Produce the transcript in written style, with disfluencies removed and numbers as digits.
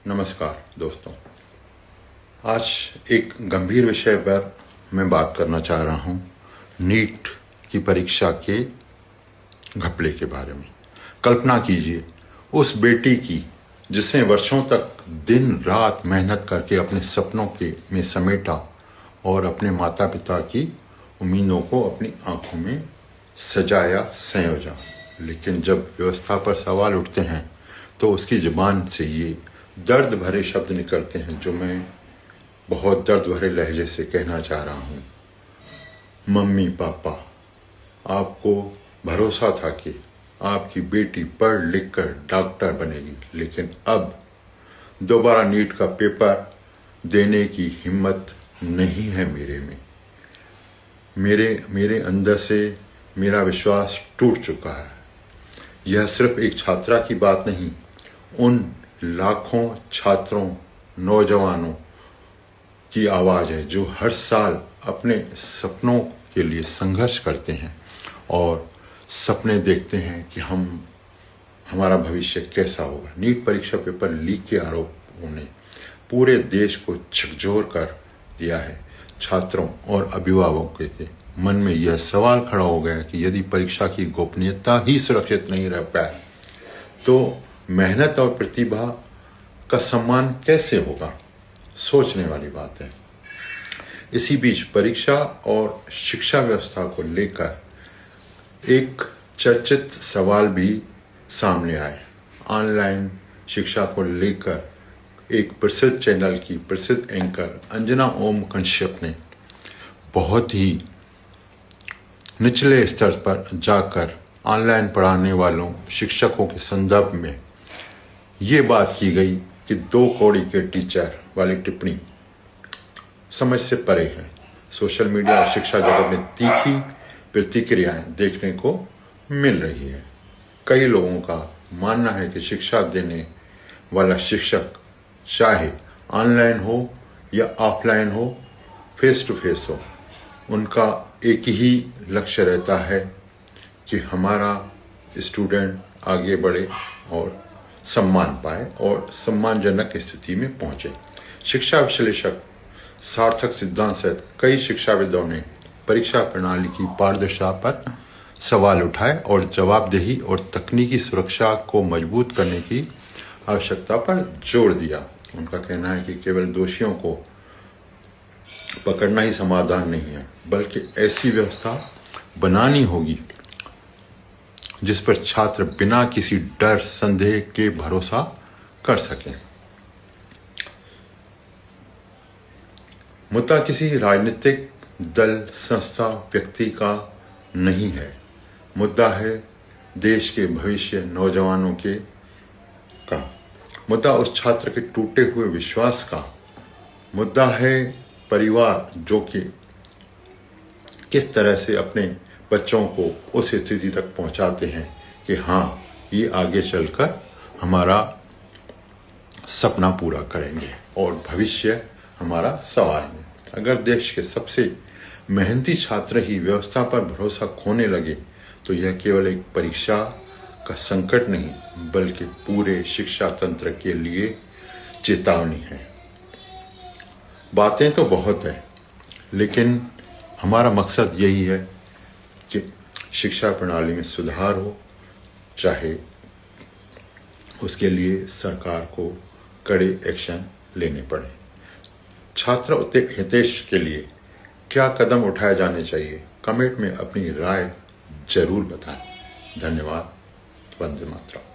नमस्कार दोस्तों, आज एक गंभीर विषय पर मैं बात करना चाह रहा हूँ। नीट की परीक्षा के घपले के बारे में। कल्पना कीजिए उस बेटी की जिसने वर्षों तक दिन रात मेहनत करके अपने सपनों के में समेटा और अपने माता पिता की उम्मीदों को अपनी आंखों में सजाया संयोजा, लेकिन जब व्यवस्था पर सवाल उठते हैं तो उसकी जुबान से ये दर्द भरे शब्द निकलते हैं जो मैं बहुत दर्द भरे लहजे से कहना चाह रहा हूँ। मम्मी पापा, आपको भरोसा था कि आपकी बेटी पढ़ लिख कर डॉक्टर बनेगी, लेकिन अब दोबारा नीट का पेपर देने की हिम्मत नहीं है मेरे में। मेरे अंदर से मेरा विश्वास टूट चुका है। यह सिर्फ एक छात्रा की बात नहीं, उन लाखों छात्रों, नौजवानों की आवाज़ है जो हर साल अपने सपनों के लिए संघर्ष करते हैं और सपने देखते हैं कि हमारा भविष्य कैसा होगा। नीट परीक्षा पेपर लीक के आरोपों ने पूरे देश को झकझोर कर दिया है। छात्रों और अभिभावकों के मन में यह सवाल खड़ा हो गया कि यदि परीक्षा की गोपनीयता ही सुरक्षित नहीं रह पाए तो मेहनत और प्रतिभा का सम्मान कैसे होगा। सोचने वाली बात है। इसी बीच परीक्षा और शिक्षा व्यवस्था को लेकर एक चर्चित सवाल भी सामने आए। ऑनलाइन शिक्षा को लेकर एक प्रसिद्ध चैनल की प्रसिद्ध एंकर अंजना ओम कश्यप ने बहुत ही निचले स्तर पर जाकर ऑनलाइन पढ़ाने वालों शिक्षकों के संदर्भ में ये बात की गई कि 2 कौड़ी के टीचर वाली टिप्पणी समझ से परे है। सोशल मीडिया और शिक्षा जगत में तीखी प्रतिक्रियाएं देखने को मिल रही है। कई लोगों का मानना है कि शिक्षा देने वाला शिक्षक चाहे ऑनलाइन हो या ऑफलाइन हो, फेस टू फेस हो, उनका एक ही लक्ष्य रहता है कि हमारा स्टूडेंट आगे बढ़े और सम्मान पाए और सम्मानजनक स्थिति में पहुंचे। शिक्षा विश्लेषक सार्थक सिद्धांत सहित कई शिक्षाविदों ने परीक्षा प्रणाली की पारदर्शिता पर सवाल उठाए और जवाबदेही और तकनीकी सुरक्षा को मजबूत करने की आवश्यकता पर जोर दिया। उनका कहना है कि केवल दोषियों को पकड़ना ही समाधान नहीं है, बल्कि ऐसी व्यवस्था बनानी होगी जिस पर छात्र बिना किसी डर संदेह के भरोसा कर सकें। मुद्दा किसी राजनीतिक दल, संस्था, व्यक्ति का नहीं है। मुद्दा है देश के भविष्य, नौजवानों के का। मुद्दा उस छात्र के टूटे हुए विश्वास का। मुद्दा है परिवार जो कि किस तरह से अपने बच्चों को उस स्थिति तक पहुंचाते हैं कि हाँ, ये आगे चलकर हमारा सपना पूरा करेंगे और भविष्य हमारा संवारेंगे। अगर देश के सबसे मेहनती छात्र ही व्यवस्था पर भरोसा खोने लगे तो यह केवल एक परीक्षा का संकट नहीं, बल्कि पूरे शिक्षा तंत्र के लिए चेतावनी है। बातें तो बहुत है, लेकिन हमारा मकसद यही है कि शिक्षा प्रणाली में सुधार हो, चाहे उसके लिए सरकार को कड़े एक्शन लेने पड़े। छात्र हितेश के लिए क्या कदम उठाए जाने चाहिए, कमेंट में अपनी राय जरूर बताएं। धन्यवाद। वंदे मातरम।